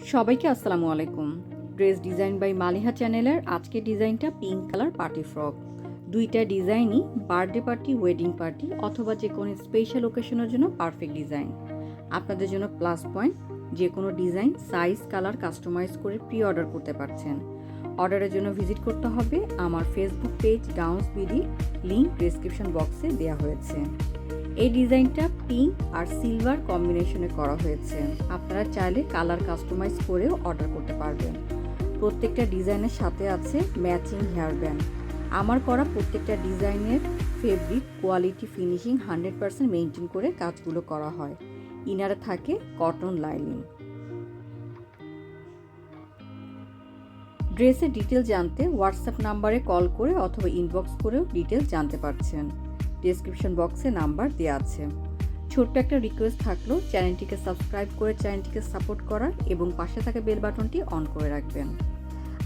সবাইকে আসসালামু আলাইকুম। ড্রেস ডিজাইন বাই মালিহা চ্যানেলের আজকের ডিজাইনটা পিঙ্ক কালার পার্টি ফ্রক। দুইটা ডিজাইনই বার্থডে পার্টি, ওয়েডিং পার্টি অথবা যে কোনো স্পেশাল ওকেশনের জন্য পারফেক্ট ডিজাইন। আপনাদের জন্য প্লাস পয়েন্ট, যে কোনো ডিজাইন সাইজ কালার কাস্টমাইজ করে প্রি অর্ডার করতে পারছেন। অর্ডারের জন্য ভিজিট করতে হবে আমার Facebook page gowns BD, link description বক্সে দেওয়া হয়েছে। এই ডিজাইনটা পিঙ্ক আর সিলভার কম্বিনেশনে করা হয়েছে। আপনারা চাইলে কালার কাস্টমাইজ করেও অর্ডার করতে পারবেন। প্রত্যেকটা ডিজাইনের সাথে আছে ম্যাচিং হেয়ার ব্যান্ড। আমার করা প্রত্যেকটা ডিজাইনের ফেব্রিক কোয়ালিটি ফিনিশিং 100% মেনটেন করে কাজগুলো করা হয়। ইনারে থাকে কটন লাইনিং। ড্রেসের ডিটেল জানতে হোয়াটসঅ্যাপ নাম্বারে কল করে অথবা ইনবক্স করেও ডিটেলস জানতে পারছেন। ডেসক্রিপশন বক্সে নাম্বার দেওয়া আছে। ছোট্ট একটা রিকোয়েস্ট থাকলো, চ্যানেলটিকে সাবস্ক্রাইব করে চ্যানেলটিকে সাপোর্ট করার এবং পাশে থাকা বেল বাটনটি অন করে রাখবেন।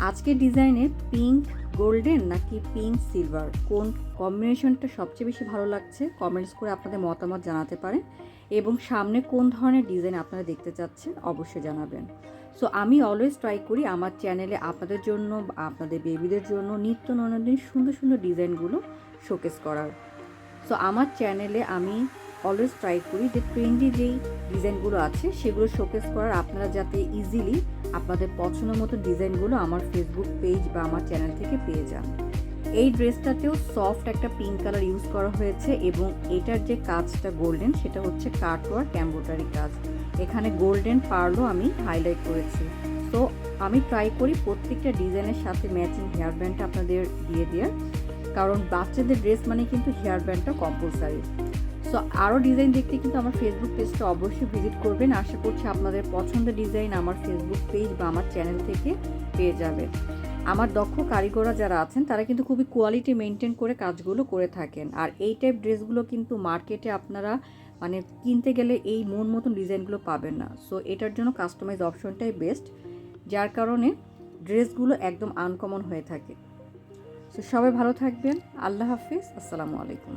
আজকের ডিজাইনে পিঙ্ক গোল্ডেন নাকি পিঙ্ক সিলভার কোন কম্বিনেশনটা সবচেয়ে বেশি ভালো লাগছে কমেন্টস করে আপনাদের মতামত জানাতে পারেন, এবং সামনে কোন ধরনের ডিজাইন আপনারা দেখতে চাচ্ছেন অবশ্যই জানাবেন। সো আমি অলওয়েজ ট্রাই করি আমার চ্যানেলে আপনাদের জন্য, আপনাদের বেবিদের জন্য নিত্য নৈনন্দিন সুন্দর সুন্দর ডিজাইনগুলো শোকেস করার। সো আমার চ্যানেলে আমি অলওয়েজ ট্রাই করি যে ট্রেন্ডি যেই ডিজাইনগুলো আছে সেগুলো শোকেস করার, আপনারা যাতে ইজিলি আপনাদের পছন্দ মতো ডিজাইনগুলো আমার ফেসবুক পেজ বা আমার চ্যানেল থেকে পেয়ে যান। এই ড্রেসটাতেও সফট একটা পিঙ্ক কালার ইউজ করা হয়েছে এবং এটার যে কাজটা গোল্ডেন, সেটা হচ্ছে কাটওয়ার্ক এমব্রয়ডারি কাজ। এখানে গোল্ডেন পার্লও আমি হাইলাইট করেছি। তো আমি ট্রাই করি প্রত্যেকটা ডিজাইনের সাথে ম্যাচিং হেয়ার ব্যান্ডটা আপনাদের দিয়ে দেওয়ার, কারণ বাচ্চাদের ড্রেস মানে কিন্তু হেয়ার ব্যান্ডটা কম্পালসারি। সো আরও ডিজাইন দেখতে কিন্তু আমার ফেসবুক পেজটা অবশ্যই ভিজিট করবেন। আশা করছি আপনাদের পছন্দের ডিজাইন আমার ফেসবুক পেজ বা আমার চ্যানেল থেকে পেয়ে যাবেন। আমার দক্ষ কারিগররা যারা আছেন তারা কিন্তু খুবই কোয়ালিটি মেনটেন করে কাজগুলো করে থাকেন। আর এই টাইপ ড্রেসগুলো কিন্তু মার্কেটে আপনারা মানে কিনতে গেলে এই মন মতন ডিজাইনগুলো পাবেন না। সো এটার জন্য কাস্টমাইজ অপশনটাই বেস্ট, যার কারণে ড্রেসগুলো একদম আনকমন হয়ে থাকে। সো সবাই ভালো থাকবেন। আল্লাহ হাফিজ, আসসালামু আলাইকুম।